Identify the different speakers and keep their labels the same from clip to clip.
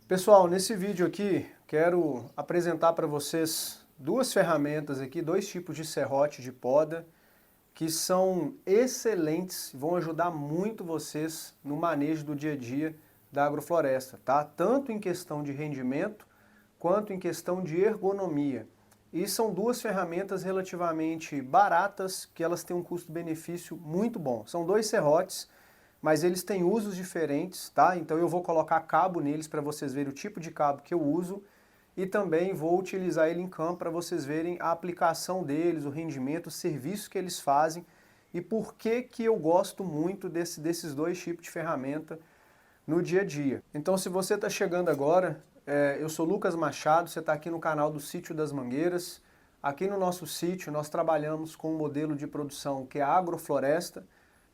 Speaker 1: Pessoal, nesse vídeo aqui quero apresentar para vocês duas ferramentas aqui, dois tipos de serrote de poda que são excelentes e vão ajudar muito vocês no manejo do dia a dia da agrofloresta, tá? Tanto em questão de rendimento quanto em questão de ergonomia. E são duas ferramentas relativamente baratas que elas têm um custo-benefício muito bom. São dois serrotes, mas eles têm usos diferentes, tá? Então eu vou colocar cabo neles para vocês verem o tipo de cabo que eu uso e também vou utilizar ele em campo para vocês verem a aplicação deles, o rendimento, o serviço que eles fazem e por que eu gosto muito desses dois tipos de ferramenta no dia a dia. Então se você está chegando agora, eu sou Lucas Machado, você está aqui no canal do Sítio das Mangueiras. Aqui no nosso sítio nós trabalhamos com um modelo de produção que é a agrofloresta,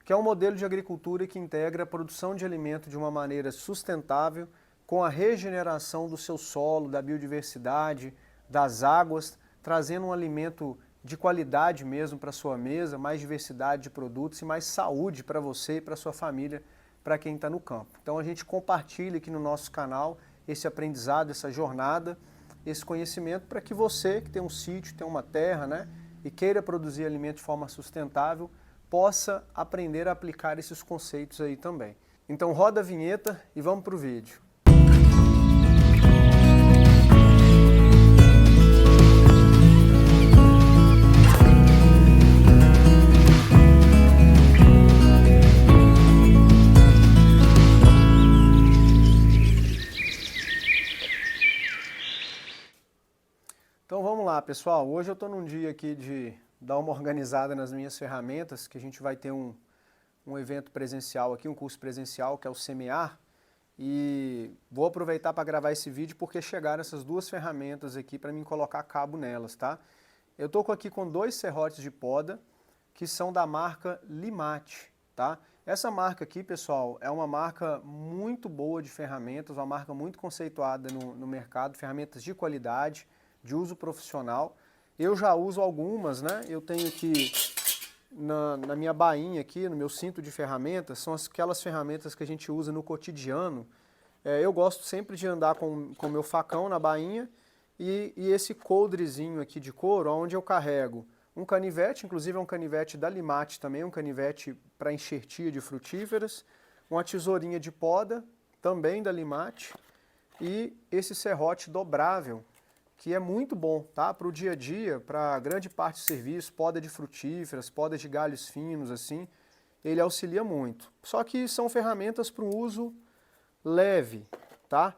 Speaker 1: que é um modelo de agricultura que integra a produção de alimento de uma maneira sustentável, com a regeneração do seu solo, da biodiversidade, das águas, trazendo um alimento de qualidade mesmo para a sua mesa, mais diversidade de produtos e mais saúde para você e para a sua família, para quem está no campo. Então a gente compartilha aqui no nosso canal esse aprendizado, essa jornada, esse conhecimento para que você que tem um sítio, tem uma terra, né, e queira produzir alimento de forma sustentável, possa aprender a aplicar esses conceitos aí também. Então roda a vinheta e vamos para o vídeo. Então vamos lá, pessoal. Hoje eu estou num dia aqui de dar uma organizada nas minhas ferramentas, que a gente vai ter um evento presencial aqui, um curso presencial, que é o Semear, e vou aproveitar para gravar esse vídeo porque chegaram essas duas ferramentas aqui para mim colocar cabo nelas, tá? Eu estou aqui com dois serrotes de poda, que são da marca Limate, tá? Essa marca aqui, pessoal, é uma marca muito boa de ferramentas, uma marca muito conceituada no mercado, ferramentas de qualidade, de uso profissional. Eu já uso algumas, né? Eu tenho aqui na minha bainha aqui, no meu cinto de ferramentas, são aquelas ferramentas que a gente usa no cotidiano. Eu gosto sempre de andar com o meu facão na bainha e esse coldrezinho aqui de couro, onde eu carrego um canivete, inclusive é um canivete da Limate também, um canivete para enxertia de frutíferas, uma tesourinha de poda, também da Limate, e esse serrote dobrável, que é muito bom, tá? Para o dia a dia, para grande parte do serviço, poda de frutíferas, poda de galhos finos, assim, ele auxilia muito. Só que são ferramentas para um uso leve, tá?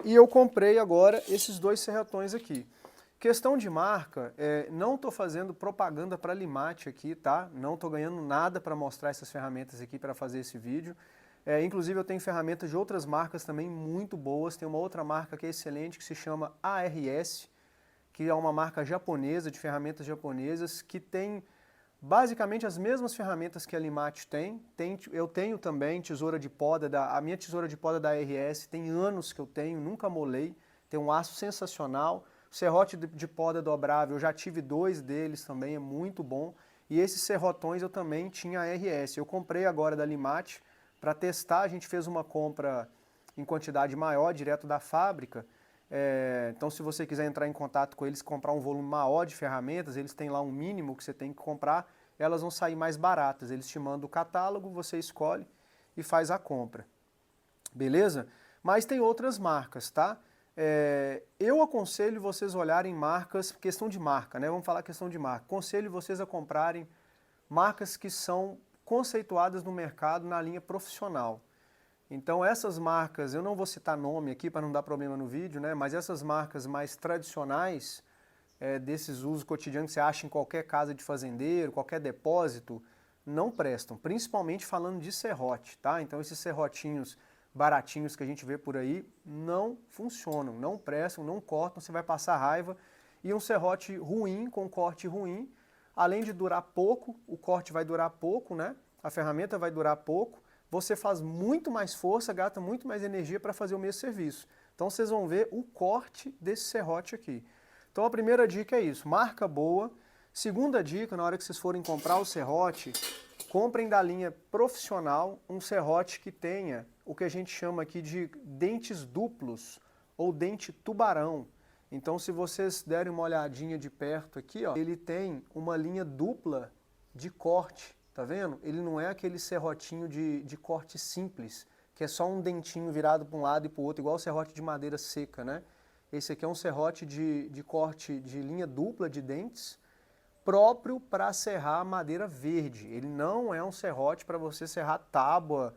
Speaker 1: E eu comprei agora esses dois serrotões aqui. Questão de marca, não estou fazendo propaganda para a Limate aqui, tá? Não estou ganhando nada para mostrar essas ferramentas aqui para fazer esse vídeo. Inclusive eu tenho ferramentas de outras marcas também muito boas, tem uma outra marca que é excelente que se chama ARS, que é uma marca japonesa, de ferramentas japonesas, que tem basicamente as mesmas ferramentas que a Limate tem. Eu tenho também tesoura de poda, a minha tesoura de poda da ARS tem anos que eu tenho, nunca molei, tem um aço sensacional. O serrote de poda dobrável, eu já tive dois deles também, é muito bom. E esses serrotões eu também tinha ARS, eu comprei agora da Limate. Para testar, a gente fez uma compra em quantidade maior, direto da fábrica. Então, se você quiser entrar em contato com eles, comprar um volume maior de ferramentas, eles têm lá um mínimo que você tem que comprar, elas vão sair mais baratas. Eles te mandam o catálogo, você escolhe e faz a compra. Beleza? Mas tem outras marcas, tá? Eu aconselho vocês olharem marcas, questão de marca, né? Vamos falar questão de marca. Aconselho vocês a comprarem marcas que são conceituadas no mercado na linha profissional. Então essas marcas, eu não vou citar nome aqui para não dar problema no vídeo, né? Mas essas marcas mais tradicionais, desses usos cotidianos que você acha em qualquer casa de fazendeiro, qualquer depósito, não prestam, principalmente falando de serrote, tá? Então esses serrotinhos baratinhos que a gente vê por aí não funcionam, não prestam, não cortam, você vai passar raiva. E um serrote ruim, com corte ruim, além de durar pouco, o corte vai durar pouco, né? A ferramenta vai durar pouco, você faz muito mais força, gasta muito mais energia para fazer o mesmo serviço. Então vocês vão ver o corte desse serrote aqui. Então a primeira dica é isso, marca boa. Segunda dica, na hora que vocês forem comprar o serrote, comprem da linha profissional um serrote que tenha o que a gente chama aqui de dentes duplos ou dente tubarão. Então, se vocês derem uma olhadinha de perto aqui, ó, ele tem uma linha dupla de corte, tá vendo? Ele não é aquele serrotinho de corte simples, que é só um dentinho virado para um lado e para o outro, igual o serrote de madeira seca, né? Esse aqui é um serrote de corte de linha dupla de dentes, próprio para serrar madeira verde. Ele não é um serrote para você serrar tábua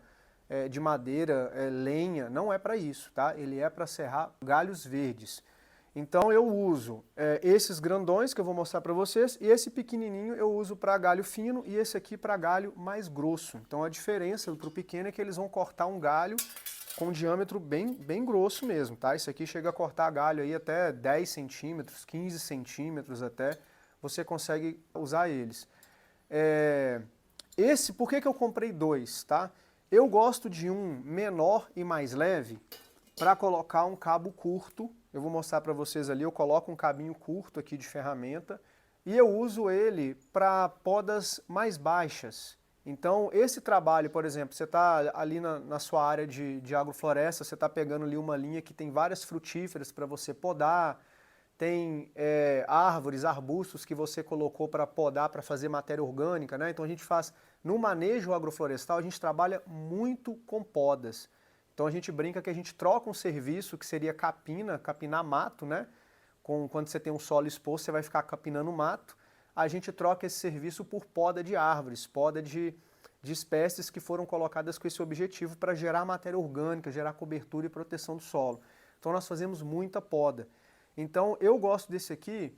Speaker 1: de madeira, lenha, não é para isso, tá? Ele é para serrar galhos verdes. Então eu uso esses grandões que eu vou mostrar para vocês, e esse pequenininho eu uso para galho fino e esse aqui para galho mais grosso. Então a diferença para o pequeno é que eles vão cortar um galho com diâmetro bem grosso mesmo, tá? Esse aqui chega a cortar galho aí até 10 centímetros, 15 centímetros até, você consegue usar eles. Por que eu comprei dois, tá? Eu gosto de um menor e mais leve para colocar um cabo curto. Eu vou mostrar para vocês ali, eu coloco um cabinho curto aqui de ferramenta e eu uso ele para podas mais baixas. Então, esse trabalho, por exemplo, você está ali na sua área de agrofloresta, você está pegando ali uma linha que tem várias frutíferas para você podar, tem árvores, arbustos que você colocou para podar, para fazer matéria orgânica, né? Então a gente faz, no manejo agroflorestal, a gente trabalha muito com podas. Então a gente brinca que a gente troca um serviço que seria capinar mato, né? Quando você tem um solo exposto, você vai ficar capinando mato. A gente troca esse serviço por poda de árvores, poda de espécies que foram colocadas com esse objetivo para gerar matéria orgânica, gerar cobertura e proteção do solo. Então nós fazemos muita poda. Então eu gosto desse aqui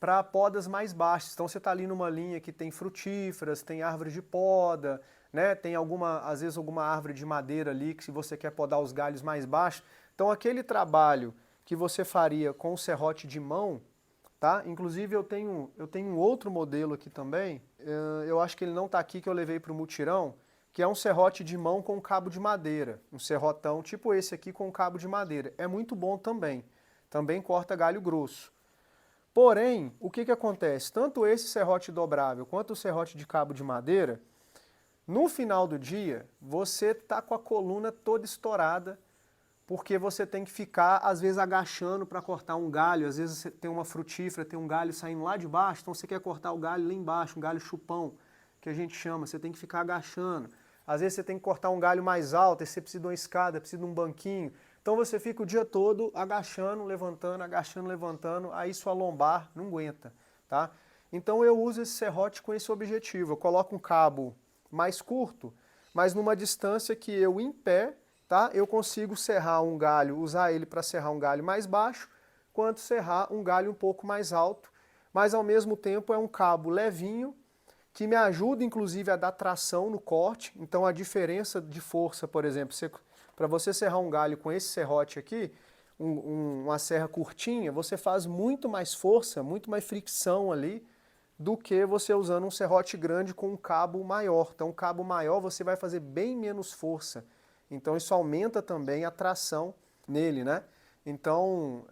Speaker 1: para podas mais baixas. Então você está ali numa linha que tem frutíferas, tem árvores de poda, né? Tem às vezes alguma árvore de madeira ali que se você quer podar os galhos mais baixos. Então aquele trabalho que você faria com o serrote de mão, tá? Inclusive eu tenho um outro modelo aqui também, eu acho que ele não está aqui, que eu levei para o mutirão, que é um serrote de mão com cabo de madeira, um serrotão tipo esse aqui com cabo de madeira. É muito bom também, também corta galho grosso. Porém, o que acontece? Tanto esse serrote dobrável quanto o serrote de cabo de madeira, no final do dia, você está com a coluna toda estourada, porque você tem que ficar, às vezes, agachando para cortar um galho. Às vezes você tem uma frutífera, tem um galho saindo lá de baixo, então você quer cortar o galho lá embaixo, um galho chupão, que a gente chama, você tem que ficar agachando. Às vezes você tem que cortar um galho mais alto, aí você precisa de uma escada, precisa de um banquinho. Então você fica o dia todo agachando, levantando, aí sua lombar não aguenta, tá? Então eu uso esse serrote com esse objetivo. Eu coloco um cabo mais curto, mas numa distância que eu, em pé, tá? Eu consigo serrar um galho, usar ele para serrar um galho mais baixo, quanto serrar um galho um pouco mais alto, mas ao mesmo tempo é um cabo levinho, que me ajuda inclusive a dar tração no corte. Então a diferença de força, por exemplo, para você serrar um galho com esse serrote aqui, uma serra curtinha, você faz muito mais força, muito mais fricção ali, do que você usando um serrote grande com um cabo maior. Então, um cabo maior você vai fazer bem menos força. Então, isso aumenta também a tração nele, né? Então,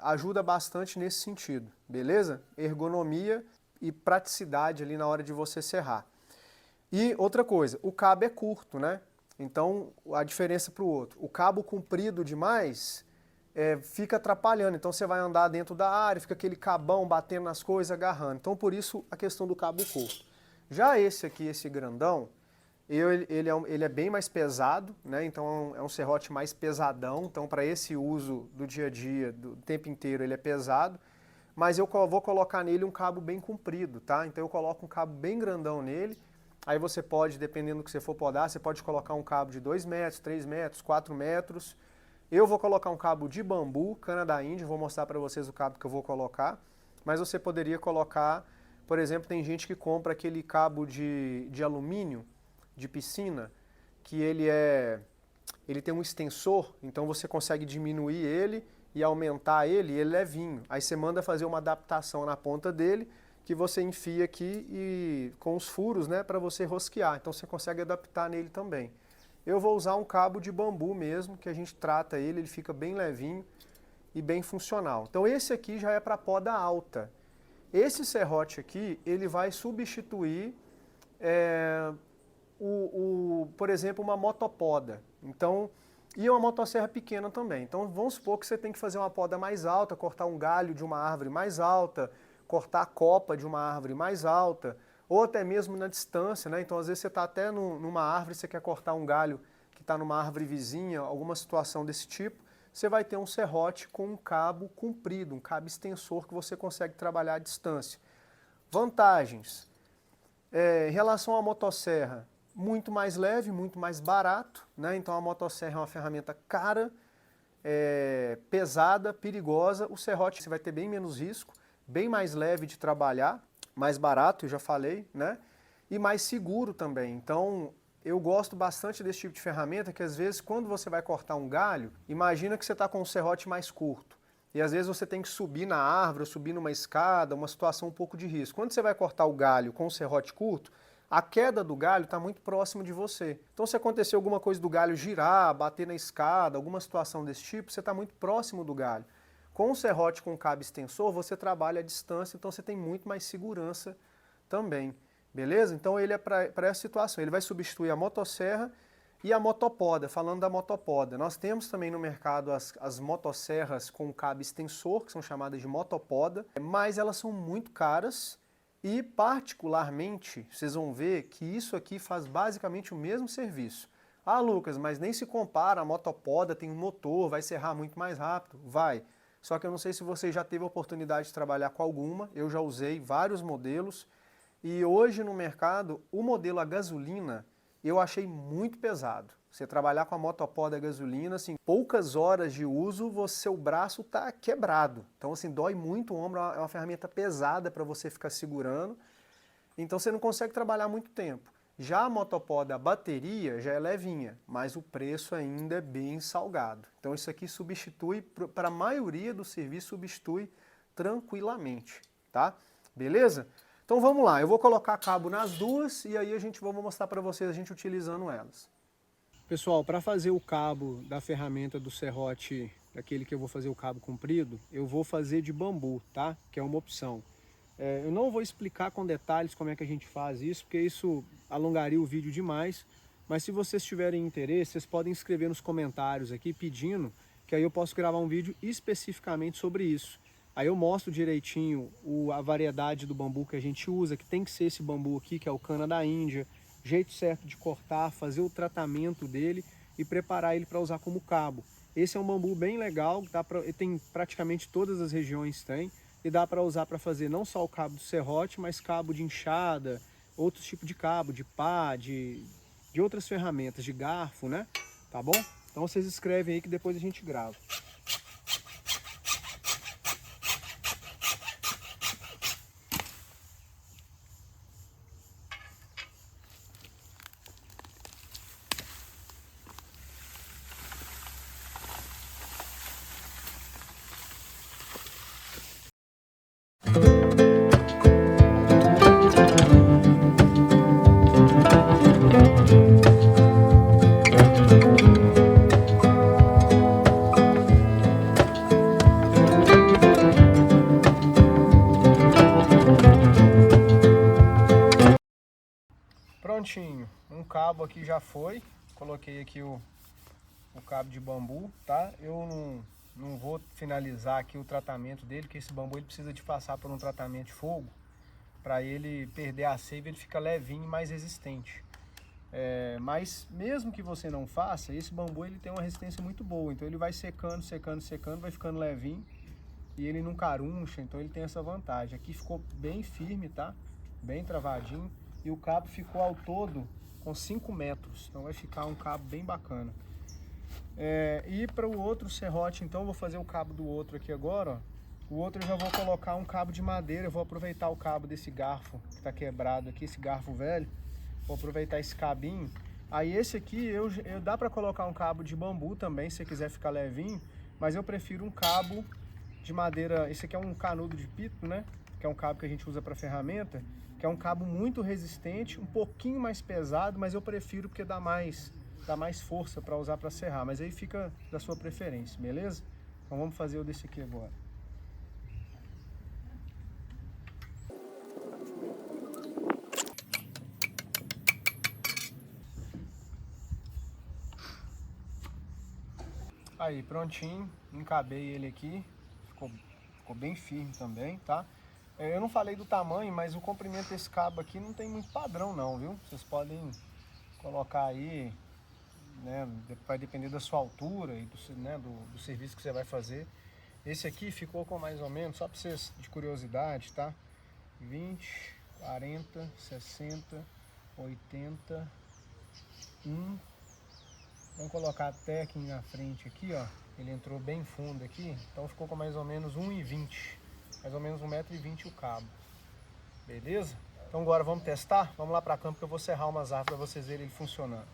Speaker 1: ajuda bastante nesse sentido, beleza? Ergonomia e praticidade ali na hora de você serrar. E outra coisa, o cabo é curto, né? Então, a diferença para o outro. O cabo comprido demais fica atrapalhando. Então, você vai andar dentro da área, fica aquele cabão batendo nas coisas, agarrando. Então, por isso, a questão do cabo curto. Já esse aqui, esse grandão, ele é bem mais pesado, né? Então, é um serrote mais pesadão. Então, para esse uso do dia a dia, do tempo inteiro, ele é pesado. Mas eu vou colocar nele um cabo bem comprido, tá? Então, eu coloco um cabo bem grandão nele. Aí você pode, dependendo do que você for podar, você pode colocar um cabo de 2 metros, 3 metros, 4 metros. Eu vou colocar um cabo de bambu, cana da Índia, vou mostrar para vocês o cabo que eu vou colocar. Mas você poderia colocar, por exemplo, tem gente que compra aquele cabo de alumínio, de piscina, que ele tem um extensor, então você consegue diminuir ele e aumentar ele, e ele é levinho. Aí você manda fazer uma adaptação na ponta dele, que você enfia aqui e com os furos, né, para você rosquear. Então você consegue adaptar nele também. Eu vou usar um cabo de bambu mesmo, que a gente trata ele fica bem levinho e bem funcional. Então esse aqui já é para poda alta. Esse serrote aqui, ele vai substituir por exemplo, uma motopoda. Então, e uma motosserra pequena também. Então, vamos supor que você tem que fazer uma poda mais alta, cortar um galho de uma árvore mais alta, cortar a copa de uma árvore mais alta, ou até mesmo na distância, né? Então, às vezes você está até numa árvore, você quer cortar um galho que está numa árvore vizinha, alguma situação desse tipo, você vai ter um serrote com um cabo comprido, um cabo extensor que você consegue trabalhar à distância. Vantagens. Em relação à motosserra, muito mais leve, muito mais barato, né? Então a motosserra é uma ferramenta cara, pesada, perigosa. O serrote você vai ter bem menos risco, bem mais leve de trabalhar, mais barato, eu já falei, né? E mais seguro também. Então eu gosto bastante desse tipo de ferramenta, que às vezes quando você vai cortar um galho, imagina que você está com um serrote mais curto. E às vezes você tem que subir na árvore, ou subir numa escada, uma situação um pouco de risco. Quando você vai cortar o galho com o serrote curto, a queda do galho está muito próximo de você. Então se acontecer alguma coisa do galho girar, bater na escada, alguma situação desse tipo, você está muito próximo do galho. Com o serrote com cabo extensor, você trabalha à distância, então você tem muito mais segurança também. Beleza? Então ele é para essa situação. Ele vai substituir a motosserra e a motopoda. Falando da motopoda, nós temos também no mercado as motosserras com cabo extensor, que são chamadas de motopoda, mas elas são muito caras e particularmente, vocês vão ver que isso aqui faz basicamente o mesmo serviço. Ah, Lucas, mas nem se compara, a motopoda tem um motor, vai serrar muito mais rápido. Vai. Só que eu não sei se você já teve a oportunidade de trabalhar com alguma, eu já usei vários modelos. E hoje no mercado, o modelo a gasolina, eu achei muito pesado. Você trabalhar com a motopoda a gasolina, assim, poucas horas de uso, seu braço está quebrado. Então, assim, dói muito o ombro, é uma ferramenta pesada para você ficar segurando. Então, você não consegue trabalhar muito tempo. Já a motopoda a bateria já é levinha, mas o preço ainda é bem salgado. Então, isso aqui substitui, para a maioria do serviço, substitui tranquilamente, tá? Beleza? Então vamos lá, eu vou colocar cabo nas duas e aí vou mostrar para vocês a gente utilizando elas. Pessoal, para fazer o cabo da ferramenta do serrote, daquele que eu vou fazer o cabo comprido, eu vou fazer de bambu, tá? Que é uma opção. Eu não vou explicar com detalhes como é que a gente faz isso, porque isso alongaria o vídeo demais. Mas se vocês tiverem interesse, vocês podem escrever nos comentários aqui pedindo, que aí eu posso gravar um vídeo especificamente sobre isso. Aí eu mostro direitinho a variedade do bambu que a gente usa, que tem que ser esse bambu aqui, que é o cana da Índia, jeito certo de cortar, fazer o tratamento dele e preparar ele para usar como cabo. Esse é um bambu bem legal, tem praticamente todas as regiões tem, e dá para usar para fazer não só o cabo do serrote, mas cabo de enxada, outros tipos de cabo, de pá, de outras ferramentas, de garfo, né? Tá bom? Então vocês escrevem aí que depois a gente grava. Prontinho, um cabo aqui já foi, coloquei aqui o cabo de bambu, tá? Eu não vou finalizar aqui o tratamento dele, porque esse bambu ele precisa de passar por um tratamento de fogo, para ele perder a seiva, ele fica levinho e mais resistente. Mas mesmo que você não faça, esse bambu ele tem uma resistência muito boa, então ele vai secando, secando, secando, vai ficando levinho e ele não caruncha, então ele tem essa vantagem. Aqui ficou bem firme, tá? Bem travadinho. E o cabo ficou ao todo com 5 metros, então vai ficar um cabo bem bacana. E para o outro serrote, então, eu vou fazer o cabo do outro aqui agora, ó. O outro eu já vou colocar um cabo de madeira, eu vou aproveitar o cabo desse garfo que está quebrado aqui, esse garfo velho, vou aproveitar esse cabinho. Aí esse aqui, dá para colocar um cabo de bambu também, se você quiser ficar levinho, mas eu prefiro um cabo de madeira, esse aqui é um canudo de pito, né? Que é um cabo que a gente usa para ferramenta, que é um cabo muito resistente, um pouquinho mais pesado, mas eu prefiro porque dá mais força para usar para serrar, mas aí fica da sua preferência, beleza? Então vamos fazer o desse aqui agora. Aí, prontinho, encabei ele aqui, ficou bem firme também, tá? Eu não falei do tamanho, mas o comprimento desse cabo aqui não tem muito padrão não, viu? Vocês podem colocar aí, né, vai depender da sua altura e do serviço que você vai fazer. Esse aqui ficou com mais ou menos, só para vocês de curiosidade, tá? 20, 40, 60, 80, 1. Vamos colocar até aqui na frente aqui, ó. Ele entrou bem fundo aqui, então ficou com mais ou menos 1,20. Mais ou menos 1,20 m o cabo. Beleza? Então agora vamos testar? Vamos lá para campo que eu vou serrar umas árvores para vocês verem ele funcionando.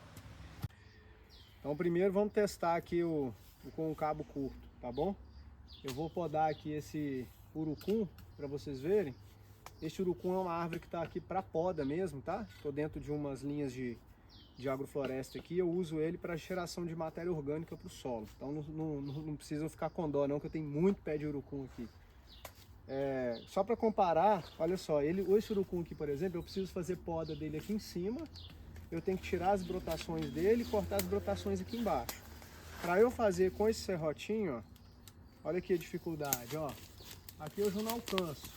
Speaker 1: Então primeiro vamos testar aqui com o cabo curto, tá bom? Eu vou podar aqui esse urucum para vocês verem. Este urucum é uma árvore que está aqui para poda mesmo, tá? Estou dentro de umas linhas de agrofloresta aqui, eu uso ele para geração de matéria orgânica para o solo. Então não precisam ficar com dó não, que eu tenho muito pé de urucum aqui. Só para comparar, olha só, esse urucum aqui, por exemplo, eu preciso fazer poda dele aqui em cima, eu tenho que tirar as brotações dele e cortar as brotações aqui embaixo. Para eu fazer com esse serrotinho, ó, olha aqui a dificuldade, ó, aqui eu já não alcanço.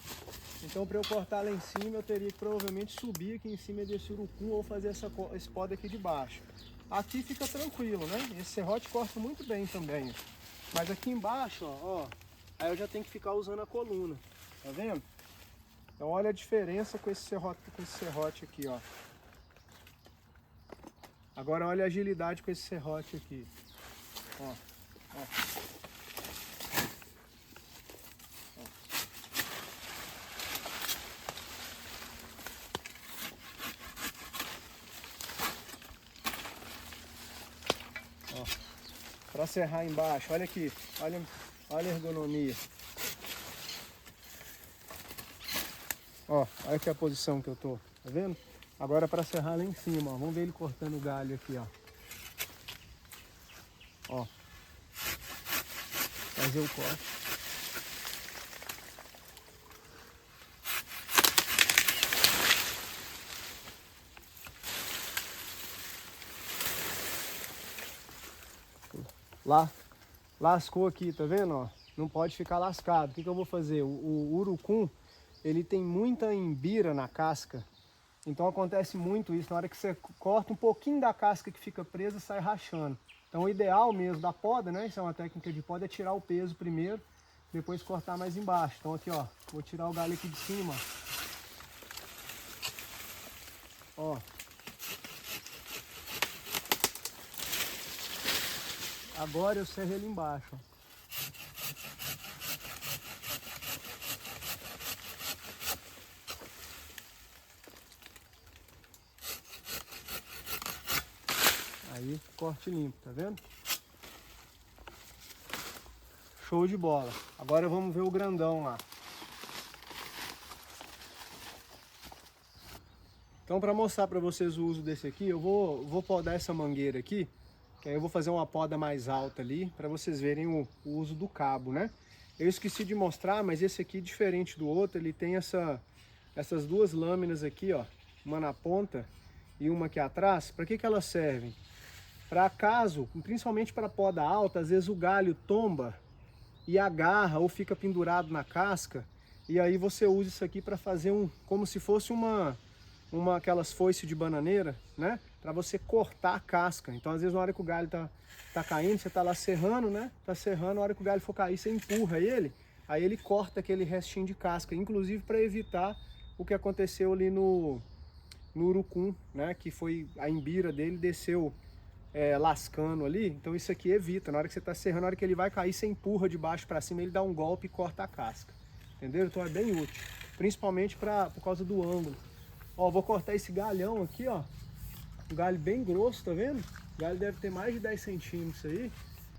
Speaker 1: Então para eu cortar lá em cima eu teria que provavelmente subir aqui em cima desse urucum ou fazer esse poda aqui de baixo. Aqui fica tranquilo, né? Esse serrote corta muito bem também. Mas aqui embaixo, ó, aí eu já tenho que ficar usando a coluna, tá vendo? Então olha a diferença com esse serrote aqui, ó. Agora olha a agilidade com esse serrote aqui, ó, ó. Para serrar embaixo, olha aqui, olha a ergonomia. Ó, olha aqui a posição que eu tô, tá vendo? Agora para serrar lá em cima, ó, vamos ver ele cortando o galho aqui, ó. Ó, fazer o corte. Lascou aqui, tá vendo, ó? Não pode ficar lascado. O que eu vou fazer? O urucum, ele tem muita embira na casca. Então acontece muito isso, na hora que você corta um pouquinho da casca que fica presa, sai rachando. Então o ideal mesmo da poda, né, isso é uma técnica de poda, é tirar o peso primeiro, depois cortar mais embaixo. Então aqui, ó, vou tirar o galho aqui de cima, ó. Agora eu serro ele embaixo, ó. Aí, corte limpo, tá vendo? Show de bola. Agora vamos ver o grandão lá. Então, para mostrar para vocês o uso desse aqui, eu vou podar essa mangueira aqui, que aí eu vou fazer uma poda mais alta ali, para vocês verem o uso do cabo, né? Eu esqueci de mostrar, mas esse aqui, diferente do outro, ele tem essas duas lâminas aqui, ó, uma na ponta e uma aqui atrás. Para que elas servem? Para caso, principalmente para poda alta, às vezes o galho tomba e agarra ou fica pendurado na casca, e aí você usa isso aqui para fazer como se fosse aquelas foices de bananeira, né? Para você cortar a casca. Então às vezes na hora que o galho tá caindo, você tá lá serrando, né? Tá serrando, na hora que o galho for cair, você empurra ele, aí ele corta aquele restinho de casca, inclusive para evitar o que aconteceu ali no urucum, né? Que foi a embira dele, desceu lascando ali. Então isso aqui evita, na hora que você tá serrando, na hora que ele vai cair, você empurra de baixo para cima, ele dá um golpe e corta a casca. Entendeu? Então é bem útil, principalmente por causa do ângulo. Ó, vou cortar esse galhão aqui, ó. Um galho bem grosso, tá vendo? O galho deve ter mais de 10 centímetros aí.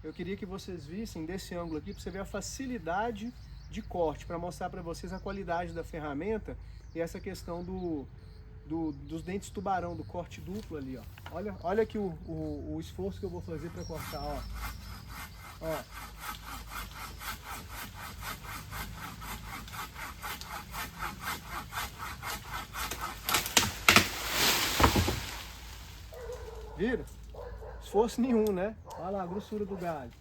Speaker 1: Eu queria que vocês vissem desse ângulo aqui, para você ver a facilidade de corte, para mostrar para vocês a qualidade da ferramenta e essa questão dos dentes tubarão, do corte duplo ali, ó. Olha aqui o esforço que eu vou fazer para cortar, ó. Ó. Vira? Esforço nenhum, né? Olha lá a grossura do galho.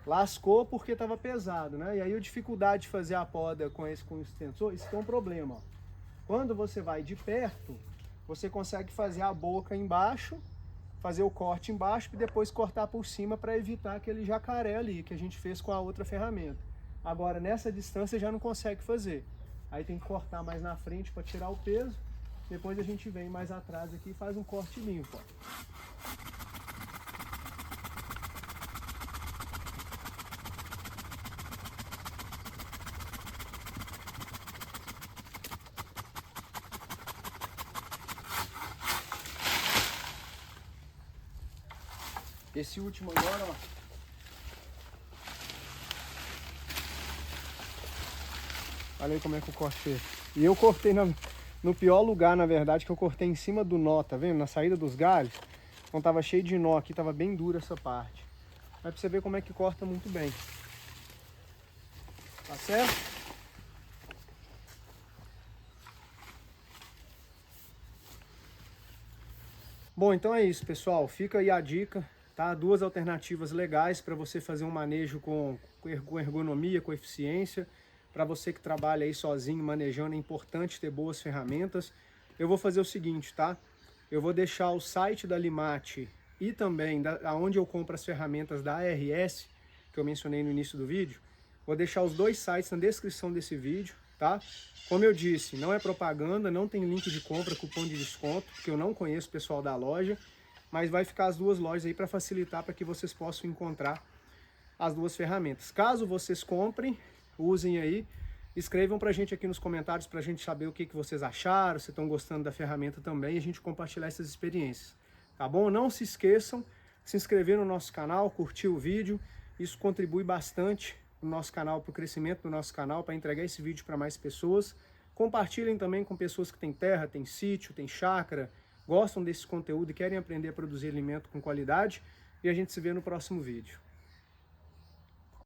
Speaker 1: lascou porque estava pesado, né? E aí a dificuldade de fazer a poda com o extensor, isso é um problema, ó. Quando você vai de perto, você consegue fazer a boca embaixo, fazer o corte embaixo e depois cortar por cima para evitar aquele jacaré ali que a gente fez com a outra ferramenta. Agora, nessa distância já não consegue fazer. Aí tem que cortar mais na frente para tirar o peso. Depois a gente vem mais atrás aqui e faz um corte limpo, ó. Esse último agora, ó. Olha aí como é que o corte fez. E eu cortei no pior lugar, na verdade, que eu cortei em cima do nó, tá vendo? Na saída dos galhos. Então tava cheio de nó aqui, tava bem dura essa parte. Mas pra você ver como é que corta muito bem. Tá certo? Bom, então é isso, pessoal. Fica aí a dica, tá? Duas alternativas legais para você fazer um manejo com ergonomia, com eficiência. Para você que trabalha aí sozinho, manejando, é importante ter boas ferramentas. Eu vou fazer o seguinte, tá? Eu vou deixar o site da Limate e também onde eu compro as ferramentas da ARS, que eu mencionei no início do vídeo. Vou deixar os dois sites na descrição desse vídeo, tá? Como eu disse, não é propaganda, não tem link de compra, cupom de desconto, porque eu não conheço o pessoal da loja, mas vai ficar as duas lojas aí para facilitar, para que vocês possam encontrar as duas ferramentas. Caso vocês comprem, usem aí, escrevam pra gente aqui nos comentários pra gente saber o que vocês acharam, se estão gostando da ferramenta também, e a gente compartilhar essas experiências, tá bom? Não se esqueçam de se inscrever no nosso canal, curtir o vídeo, isso contribui bastante no nosso canal, para o crescimento do nosso canal, para entregar esse vídeo para mais pessoas. Compartilhem também com pessoas que têm terra, têm sítio, têm chácara, gostam desse conteúdo e querem aprender a produzir alimento com qualidade, e a gente se vê no próximo vídeo.